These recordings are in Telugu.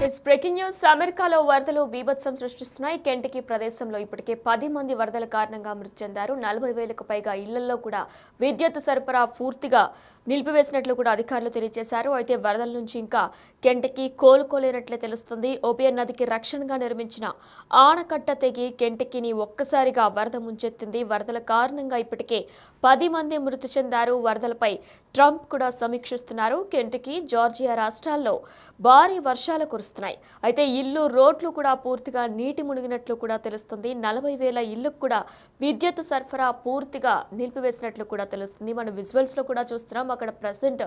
బ్రేకింగ్ న్యూస్ అమెరికాలో వరదలు బీభత్సం సృష్టిస్తున్నాయి. కెంటకీ ప్రదేశంలో ఇప్పటికే 10 మంది వరదల కారణంగా మృతి చెందారు. 40,000కు పైగా ఇళ్లలో కూడా విద్యుత్ సరఫరా పూర్తిగా నిలిపివేసినట్లు కూడా అధికారులు తెలియజేశారు. అయితే వరదల నుంచి ఇంకా కెంటకీ కోలుకోలేనట్లే తెలుస్తుంది. ఓబియన్ నదికి రక్షణగా నిర్మించిన ఆనకట్ట తెగి కెంటకీని ఒక్కసారిగా వరద ముంచెత్తింది. వరదల కారణంగా ఇప్పటికే 10 మంది మృతి చెందారు. వరదలపై ట్రంప్ కూడా సమీక్షిస్తున్నారు. కెంటకీ, జార్జియా రాష్ట్రాల్లో భారీ వర్షాలు కురుస్తున్నాయి. అయితే ఇల్లు, రోడ్లు కూడా పూర్తిగా నీటి మునిగినట్లు కూడా తెలుస్తుంది. 40,000 ఇళ్లకు కూడా విద్యుత్ సరఫరా పూర్తిగా నిలిపివేసినట్లు కూడా తెలుస్తుంది. మనం విజువల్స్ లో కూడా చూస్తున్నాం. అక్కడ ప్రెసెంట్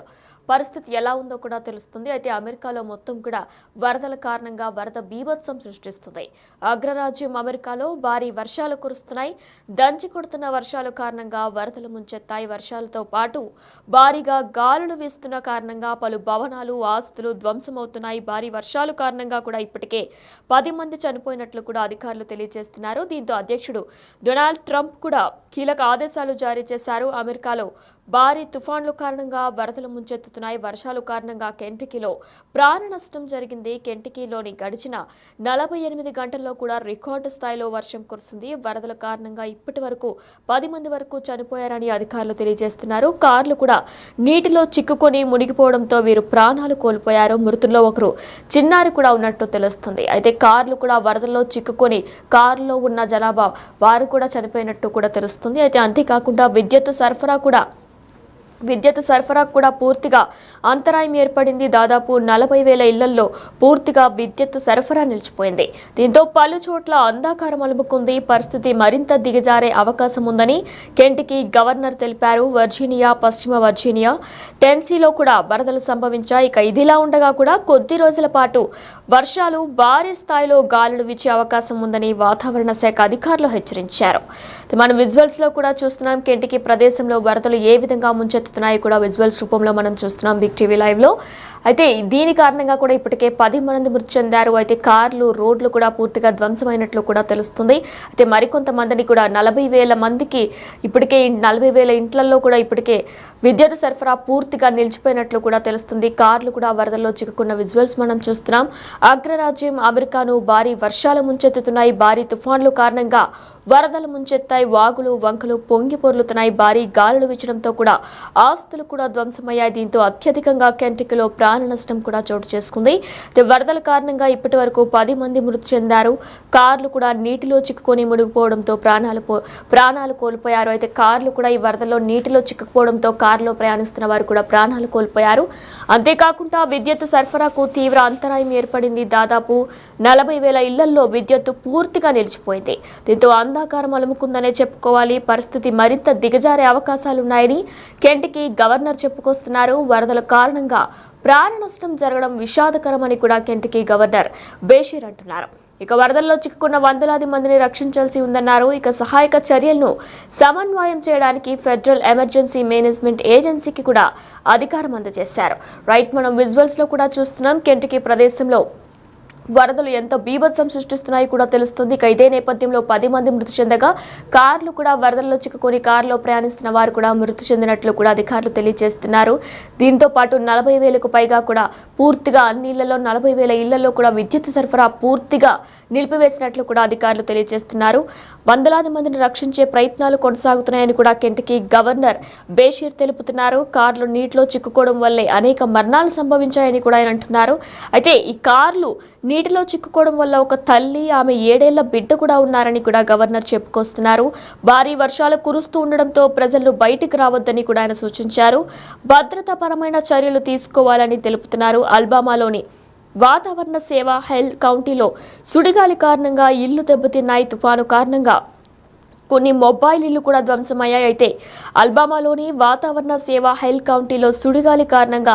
పరిస్థితి ఎలా ఉందో కూడా తెలుస్తుంది. అయితే అమెరికాలో మొత్తం కూడా వరదల కారణంగా వరద బీభత్సం సృష్టిస్తుంది. అగ్రరాజ్యం అమెరికాలో భారీ వర్షాలు కురుస్తున్నాయి. దంచి కొడుతున్న వర్షాల కారణంగా వరదలు ముంచెత్తాయి. వర్షాలతో పాటు భారీగా గాలులు వీస్తున్న కారణంగా పలు భవనాలు, ఆస్తులు ధ్వంసమవుతున్నాయి. భారీ వర్షాల కారణంగా కూడా ఇప్పటికే 10 మంది చనిపోయినట్లు కూడా అధికారులు తెలియజేస్తున్నారు. దీంతో అధ్యక్షుడు డొనాల్డ్ ట్రంప్ కూడా కీలక ఆదేశాలు జారీ చేశారు. అమెరికాలో భారీ తుఫాన్ల కారణంగా వరదలు ముంచెత్తుతున్నాయి. వర్షాల కారణంగా కెంటకీలో ప్రాణ నష్టం జరిగింది. కెంటకీలోని గడిచిన 48 గంటల్లో కూడా రికార్డు స్థాయిలో వర్షం కురిసింది. వరదల కారణంగా ఇప్పటి వరకు 10 మంది వరకు చనిపోయారని అధికారులు తెలియజేస్తున్నారు. కార్లు కూడా నీటిలో చిక్కుకొని మునిగిపోవడంతో వీరు ప్రాణాలు కోల్పోయారు. మృతుల్లో ఒకరు చిన్నారి కూడా ఉన్నట్టు తెలుస్తుంది. అయితే కార్లు కూడా వరదల్లో చిక్కుకొని కారులో ఉన్న జనాభా వారు కూడా చనిపోయినట్టు కూడా తెలుస్తుంది. అయితే అంతేకాకుండా విద్యుత్ సరఫరా కూడా పూర్తిగా అంతరాయం ఏర్పడింది. దాదాపు 40,000 ఇళ్లలో పూర్తిగా విద్యుత్ సరఫరా నిలిచిపోయింది. దీంతో పలు చోట్ల అంధకారం అలుముకుంది. పరిస్థితి మరింత దిగజారే అవకాశం ఉందని కెంటకీ గవర్నర్ తెలిపారు. వర్జీనియా, పశ్చిమ వర్జీనియా, టెన్నెసీలో కూడా వరదలు సంభవించాయి. ఇక ఇదిలా ఉండగా కూడా కొద్ది రోజుల పాటు వర్షాలు, భారీ స్థాయిలో గాలులు వీచే అవకాశం ఉందని వాతావరణ శాఖ అధికారులు హెచ్చరించారు. మనం విజువల్స్ లో కూడా చూస్తున్నాం. కెంటకీ ప్రదేశంలో వరదలు ఏ విధంగా ముంచెత్తుతున్నాయి కూడా విజువల్స్ రూపంలో మనం చూస్తున్నాం బిగ్ టీవీ లైవ్ లో. అయితే దీని కారణంగా కూడా ఇప్పటికే 10 మంది మృతి చెందారు. అయితే కార్లు, రోడ్లు కూడా పూర్తిగా ధ్వంసమైనట్లు కూడా తెలుస్తుంది. అయితే మరికొంతమందిని కూడా 40,000 మందికి ఇప్పటికే 40,000 ఇంట్లలో కూడా ఇప్పటికే విద్యుత్ సరఫరా పూర్తిగా నిలిచిపోయినట్లు కూడా తెలుస్తుంది. కార్లు కూడా వరదల్లో చిక్కుకున్న విజువల్స్ మనం చూస్తున్నాం. అగ్రరాజ్యం అమెరికాను భారీ వర్షాలు ముంచెత్తుతున్నాయి. భారీ తుఫాన్లు కారణంగా వరదలు ముంచెత్తాయి. వాగులు, వంకలు పొంగి పొర్లుతున్నాయి. భారీ గాలులు వీచడంతో కూడా ఆస్తులు కూడా ధ్వంసమయ్యాయి. దీంతో అత్యధికంగా కెంటకీలో ప్రాణ నష్టం కూడా చోటు చేసుకుంది. వరదల కారణంగా ఇప్పటి వరకు 10 మంది మృతి చెందారు. కార్లు కూడా నీటిలో చిక్కుకొని మునిగిపోవడంతో ప్రాణాలు కోల్పోయారు. అయితే కార్లు కూడా ఈ వరదల్లో నీటిలో చిక్కుకోవడంతో కారులో ప్రయాణిస్తున్న వారు కూడా ప్రాణాలు కోల్పోయారు. అంతేకాకుండా విద్యుత్ సరఫరాకు తీవ్ర అంతరాయం ఏర్పడింది. దాదాపు 40,000 ఇళ్లలో విద్యుత్ పూర్తిగా నిలిచిపోయింది. దీంతో అంధకారం అలుముకుందనే చెప్పుకోవాలి. పరిస్థితి మరింత దిగజారే అవకాశాలున్నాయని కెంటకీ గవర్నర్ చెప్పుకొస్తున్నారు. వరదల కారణంగా ప్రాణ నష్టం జరగడం విషాదకరమని కూడా కెంటకీ గవర్నర్ బేషీర్ అంటున్నారు. ఇక వరదల్లో చిక్కుకున్న వందలాది మందిని రక్షించాల్సి ఉందన్నారు. ఇక సహాయక చర్యలను సమన్వయం చేయడానికి ఫెడరల్ ఎమర్జెన్సీ మేనేజ్మెంట్ ఏజెన్సీకి కూడా అధికారం అందజేశారు. మనం విజువల్స్ లో కూడా చూస్తున్నాం. కెంటకీ ప్రదేశంలో వరదలు ఎంత బీభత్సం సృష్టిస్తున్నాయి కూడా తెలుస్తుంది. ఇక ఇదే నేపథ్యంలో 10 మంది మృతి చెందగా కార్లు కూడా వరదల్లో చిక్కుకొని కారులో ప్రయాణిస్తున్న వారు కూడా మృతి చెందినట్లు కూడా అధికారులు తెలియజేస్తున్నారు. దీంతో పాటు 40,000కు పైగా కూడా పూర్తిగా అన్ని ఇళ్లలో 40,000 ఇళ్లలో కూడా విద్యుత్ సరఫరా పూర్తిగా నిలిపివేసినట్లు కూడా అధికారులు తెలియజేస్తున్నారు. వందలాది మందిని రక్షించే ప్రయత్నాలు కొనసాగుతున్నాయని కూడా కెంటకీ గవర్నర్ బేషీర్ తెలుపుతున్నారు. కార్లు నీటిలో చిక్కుకోవడం వల్లే అనేక మరణాలు సంభవించాయని కూడా ఆయన అంటున్నారు. అయితే ఈ కార్లు నీటిలో చిక్కుకోవడం వల్ల ఒక తల్లి, ఆమె 7 ఏళ్ల బిడ్డ కూడా ఉన్నారని కూడా గవర్నర్ చెప్పుకొస్తున్నారు. భారీ వర్షాలు కురుస్తూ ఉండడంతో ప్రజలు బయటికి రావద్దని కూడా ఆయన సూచించారు. భద్రతాపరమైన చర్యలు తీసుకోవాలని తెలుపుతున్నారు. అల్బామాలోని వాతావరణ సేవ హెల్త్ కౌంటీలో సుడిగాలి కారణంగా ఇళ్లు దెబ్బతిన్నాయి. తుఫాను కారణంగా కొన్ని మొబైల్ ఇళ్లు కూడా ధ్వంసమయ్యాయి. అయితే అల్బామాలోని వాతావరణ సేవ హెల్త్ కౌంటీలో సుడిగాలి కారణంగా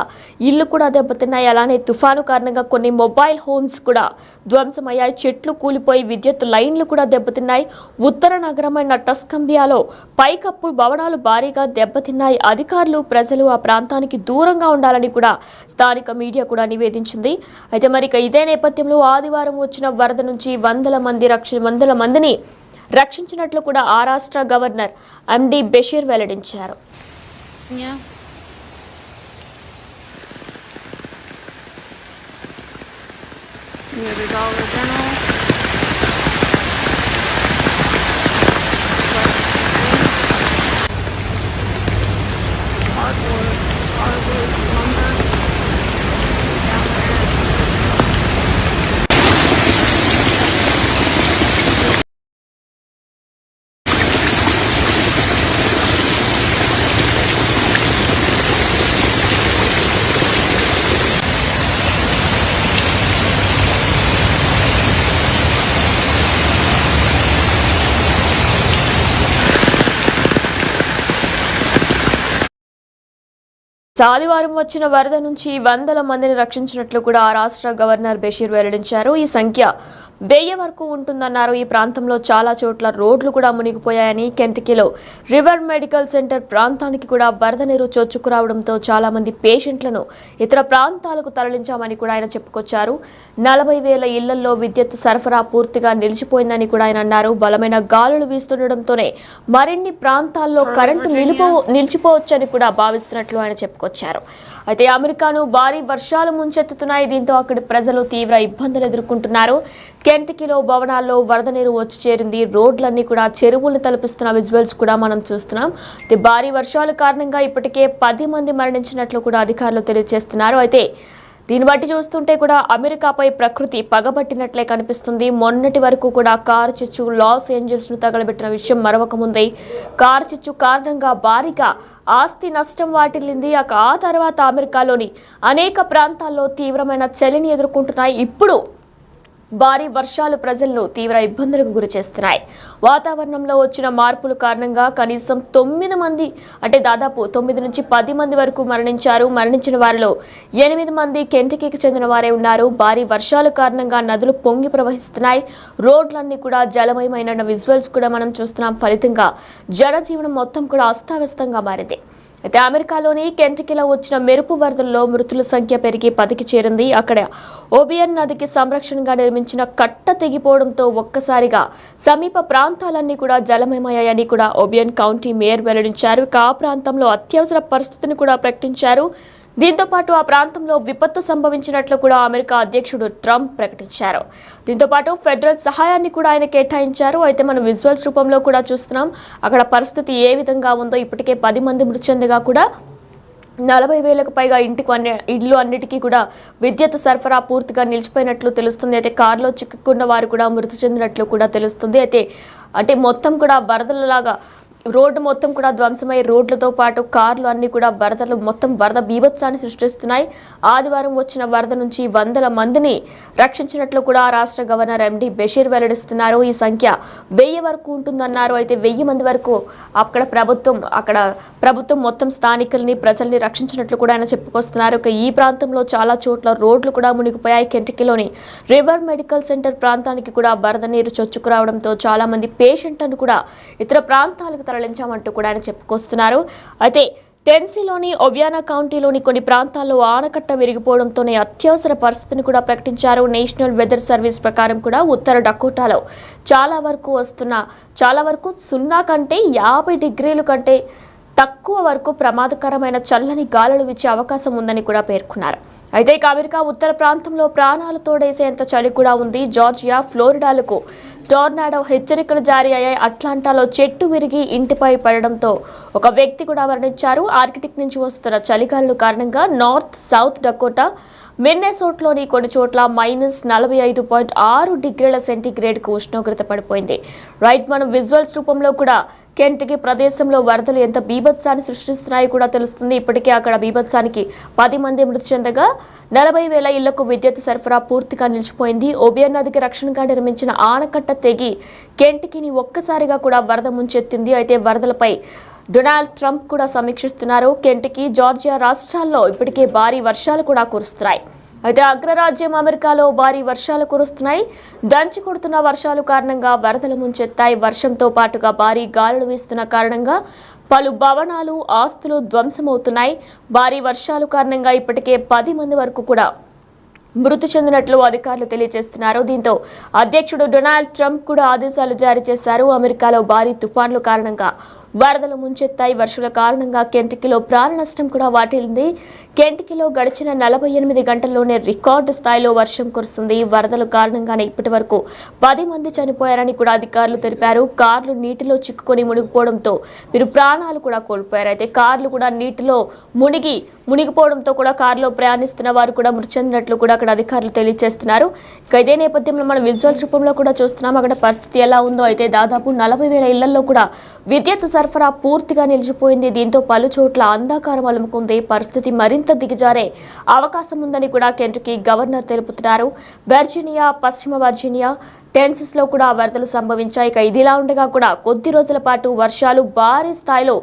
ఇళ్లు కూడా దెబ్బతిన్నాయి. అలానే తుఫాను కారణంగా కొన్ని మొబైల్ హోమ్స్ కూడా ధ్వంసమయ్యాయి. చెట్లు కూలిపోయి విద్యుత్ లైన్లు కూడా దెబ్బతిన్నాయి. ఉత్తర నగరమైన టస్కంబియాలో పైకప్పు భవనాలు భారీగా దెబ్బతిన్నాయి. అధికారులు, ప్రజలు ఆ ప్రాంతానికి దూరంగా ఉండాలని కూడా స్థానిక మీడియా కూడా నివేదించింది. అయితే ఇదే నేపథ్యంలో ఆదివారం వచ్చిన వరద నుంచి వందల మందిని రక్షించినట్లు కూడా ఆ రాష్ట్ర గవర్నర్ ఎండి బషీర్ వెల్లడించారు. near the Dollar General. Hardwood lumber down there. ఆదివారం వచ్చిన వరద నుంచి వందల మందిని రక్షించినట్లు కూడా ఆ రాష్ట్ర గవర్నర్ బషీర్ వెల్లడించారు. ఈ సంఖ్య 1000 వరకు ఉంటుందన్నారు. ఈ ప్రాంతంలో చాలా చోట్ల రోడ్లు కూడా మునిగిపోయాయని, కెంటకీలో రివర్ మెడికల్ సెంటర్ ప్రాంతానికి కూడా వరద నీరు చొచ్చుకురావడంతో చాలా మంది పేషెంట్లను ఇతర ప్రాంతాలకు తరలించామని కూడా ఆయన చెప్పుకొచ్చారు. 40,000 ఇళ్లలో విద్యుత్ సరఫరా పూర్తిగా నిలిచిపోయిందని కూడా ఆయన అన్నారు. బలమైన గాలులు వీస్తుండటంతోనే మరిన్ని ప్రాంతాల్లో కరెంటు నిలిచిపోవచ్చని కూడా భావిస్తున్నట్లు ఆయన చెప్పుకొచ్చారు. అయితే అమెరికాను భారీ వర్షాలు ముంచెత్తుతున్నాయి. దీంతో అక్కడి ప్రజలు తీవ్ర ఇబ్బందులు ఎదుర్కొంటున్నారు. కెంటకీలో భవనాల్లో వరద నీరు వచ్చి చేరింది. రోడ్లన్నీ కూడా చెరువులను తలపిస్తున్న విజువల్స్ కూడా మనం చూస్తున్నాం. భారీ వర్షాల కారణంగా ఇప్పటికే 10 మంది మరణించినట్లు కూడా అధికారులు తెలియజేస్తున్నారు. అయితే దీన్ని బట్టి చూస్తుంటే కూడా అమెరికాపై ప్రకృతి పగబట్టినట్లే కనిపిస్తుంది. మొన్నటి వరకు కూడా కారు చిచ్చు లాస్ ఏంజల్స్ ను తగలబెట్టిన విషయం మరొక ముందే. కారు చిచ్చు కారణంగా భారీగా ఆస్తి నష్టం వాటిల్లింది. ఆ తర్వాత అమెరికాలోని అనేక ప్రాంతాల్లో తీవ్రమైన చలిని ఎదుర్కొంటున్నాయి. ఇప్పుడు భారీ వర్షాలు ప్రజలను తీవ్ర ఇబ్బందులకు గురి చేస్తున్నాయి. వాతావరణంలో వచ్చిన మార్పుల కారణంగా కనీసం 9 మంది అంటే దాదాపు 9 నుంచి 10 మంది వరకు మరణించారు. మరణించిన వారిలో 8 మంది కెంటకీకి చెందిన వారే ఉన్నారు. భారీ వర్షాల కారణంగా నదులు పొంగి ప్రవహిస్తున్నాయి. రోడ్లన్నీ కూడా జలమయమైన విజువల్స్ కూడా మనం చూస్తున్నాం. ఫలితంగా జనజీవనం మొత్తం కూడా అస్తవ్యస్తంగా మారింది. అయితే అమెరికాలోని కెంటకీలో వచ్చిన మెరుపు వరదల్లో మృతుల సంఖ్య పెరిగి 10కి చేరింది. అక్కడ ఓబియన్ నదికి సంరక్షణగా నిర్మించిన కట్ట తెగిపోవడంతో ఒక్కసారిగా సమీప ప్రాంతాలన్నీ కూడా జలమయమయ్యాయని కూడా ఓబియన్ కౌంటీ మేయర్ వెల్లడించారు. ఆ ప్రాంతంలో అత్యవసర పరిస్థితిని కూడా ప్రకటించారు. దీంతో పాటు ఆ ప్రాంతంలో విపత్తు సంభవించినట్లు కూడా అమెరికా అధ్యక్షుడు ట్రంప్ ప్రకటించారు. దీంతో పాటు ఫెడరల్ సహాయాన్ని కూడా ఆయన కేటాయించారు. అయితే మనం విజువల్స్ రూపంలో కూడా చూస్తున్నాం. అక్కడ పరిస్థితి ఏ విధంగా ఉందో. ఇప్పటికే 10 మంది మృతి చెందగా కూడా 40,000కు పైగా ఇళ్ళు అన్నిటికీ కూడా విద్యుత్ సరఫరా పూర్తిగా నిలిచిపోయినట్లు తెలుస్తుంది. అయితే కారులో చిక్కుకున్న వారు కూడా మృతి చెందినట్లు కూడా తెలుస్తుంది. అయితే మొత్తం కూడా వరదలలాగా రోడ్డు మొత్తం కూడా ధ్వంసమై రోడ్లతో పాటు కార్లు అన్ని కూడా వరద బీభత్సాన్ని సృష్టిస్తున్నాయి. ఆదివారం వచ్చిన వరద నుంచి వందల మందిని రక్షించినట్లు కూడా రాష్ట్ర గవర్నర్ ఎండి బషీర్ వెల్లడిస్తున్నారు. ఈ సంఖ్య 1000 వరకు ఉంటుందన్నారు. అయితే 1000 మంది వరకు అక్కడ ప్రభుత్వం మొత్తం స్థానికుల్ని ప్రజల్ని రక్షించినట్లు కూడా ఆయన చెప్పుకొస్తున్నారు. ఈ ప్రాంతంలో చాలా చోట్ల రోడ్లు కూడా మునిగిపోయాయి. కెంటకీలోని రివర్ మెడికల్ సెంటర్ ప్రాంతానికి కూడా వరద నీరు చొచ్చుకురావడంతో చాలా మంది పేషెంట్లను కూడా ఇతర ప్రాంతాలకు తరలించామంటూ కూడా ఆయన చెప్పుకొస్తున్నారు. అయితే టెన్సీలోని ఒబియానా కౌంటీలోని కొన్ని ప్రాంతాల్లో ఆనకట్ట విరిగిపోవడంతోనే అత్యవసర పరిస్థితిని కూడా ప్రకటించారు. నేషనల్ వెదర్ సర్వీస్ ప్రకారం కూడా ఉత్తర డకోటాలో చాలా వరకు 0 కంటే 50 డిగ్రీల కంటే తక్కువ వరకు ప్రమాదకరమైన చల్లని గాలులు వీచే అవకాశం ఉందని కూడా పేర్కొన్నారు. అయితే అమెరికా ఉత్తర ప్రాంతంలో ప్రాణాలు తోడేసేంత చలి కూడా ఉంది. జార్జియా, ఫ్లోరిడాలకు టోర్నాడో హెచ్చరికలు జారీ అయ్యాయి. అట్లాంటాలో చెట్టు విరిగి ఇంటిపై పడడంతో ఒక వ్యక్తి కూడా మరణించారు. ఆర్కిటిక్ నుంచి వస్తున్న చలిగాలుల కారణంగా నార్త్, సౌత్ డకోటా, మిన్నెసోటాలోని కొన్ని చోట్ల -45.6 డిగ్రీల సెంటీగ్రేడ్కు ఉష్ణోగ్రత పడిపోయింది. మనం విజువల్స్ రూపంలో కూడా కెంటకీ ప్రదేశంలో వరదలు ఎంత బీభత్సాన్ని సృష్టిస్తున్నాయో కూడా తెలుస్తుంది. ఇప్పటికే అక్కడ బీభత్సానికి 10 మంది మృతి చెందగా 40,000 ఇళ్లకు విద్యుత్ సరఫరా పూర్తిగా నిలిచిపోయింది. ఓబియన్ నదికి రక్షణగా నిర్మించిన ఆనకట్ట తెగి కెంటకీని ఒక్కసారిగా కూడా వరద ముంచెత్తింది. అయితే వరదలపై డొనాల్డ్ ట్రంప్ కూడా సమీక్షిస్తున్నారు. కెంటకీ, జార్జియా రాష్ట్రాల్లో ఇప్పటికే భారీ వర్షాలు కూడా కురుస్తున్నాయి. అయితే అగ్రరాజ్యం అమెరికాలో భారీ వర్షాలు కురుస్తున్నాయి. దంచి కొడుతున్న వర్షాలు కారణంగా వరదలు ముంచెత్తాయి. వర్షంతో పాటుగా భారీ గాలులు వీస్తున్న కారణంగా పలు భవనాలు, ఆస్తులు ధ్వంసమవుతున్నాయి. భారీ వర్షాల కారణంగా ఇప్పటికే 10 మంది వరకు కూడా మృతి చెందినట్లు అధికారులు తెలియజేస్తున్నారు. దీంతో అధ్యక్షుడు డొనాల్డ్ ట్రంప్ కూడా ఆదేశాలు జారీ చేశారు. అమెరికాలో భారీ తుఫాన్ల కారణంగా వరదలు ముంచెత్తాయి. వర్షాల కారణంగా కెంటకీలో ప్రాణ నష్టం కూడా వాటిల్లింది. కెంటకీలో గడిచిన 48 గంటల్లోనే రికార్డు స్థాయిలో వర్షం కురుస్తుంది. వరదల కారణంగానే ఇప్పటి వరకు 10 మంది చనిపోయారని కూడా అధికారులు తెలిపారు. కార్లు నీటిలో చిక్కుకొని మునిగిపోవడంతో వీరు ప్రాణాలు కూడా కోల్పోయారు. అయితే కార్లు కూడా నీటిలో మునిగిపోవడంతో కూడా కారులో ప్రయాణిస్తున్న వారు కూడా మృతి చెందినట్లు కూడా అక్కడ అధికారులు తెలియజేస్తున్నారు. ఇక ఇదే నేపథ్యంలో మనం విజువల్స్ రూపంలో కూడా చూస్తున్నాం అక్కడ పరిస్థితి ఎలా ఉందో. అయితే దాదాపు 40,000 ఇళ్లలో కూడా విద్యుత్ సరఫరా పూర్తిగా నిలిచిపోయింది. దీంతో పలు చోట్ల అంధకారం అలుముకుంది. పరిస్థితి మరింత దిగజారే అవకాశం ఉందని కూడా కెంటకీ గవర్నర్ తెలుపుతున్నారు. వర్జీనియా, పశ్చిమ వర్జీనియా, టెన్సెస్ లో కూడా వరదలు సంభవించాయి. ఇక ఇదిలా ఉండగా కూడా కొద్ది రోజుల పాటు వర్షాలు భారీ స్థాయిలో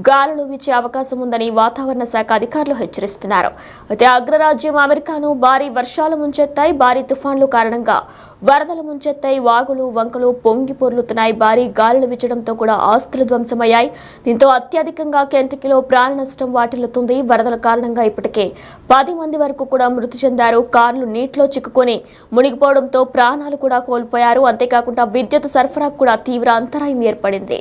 గాలులు వీచే అవకాశం ఉందని వాతావరణ శాఖ అధికారులు హెచ్చరిస్తున్నారు. అయితే అగ్రరాజ్యం అమెరికాను భారీ వర్షాలు ముంచెత్తాయి. భారీ తుఫాన్లు కారణంగా వరదలు ముంచెత్తాయి. వాగులు వంకలు పొంగి పొర్లుతున్నాయి. భారీ గాలులు వీచడంతో కూడా ఆస్తులు ధ్వంసమయ్యాయి. దీంతో అత్యధికంగా కెంటకీలో ప్రాణ నష్టం వాటిల్లుతుంది. వరదల కారణంగా ఇప్పటికే 10 మంది వరకు కూడా మృతి చెందారు. కార్లు నీటిలో చిక్కుకొని మునిగిపోవడంతో ప్రాణాలు కూడా కోల్పోయారు. అంతేకాకుండా విద్యుత్ సరఫరాకు కూడా తీవ్ర అంతరాయం ఏర్పడింది.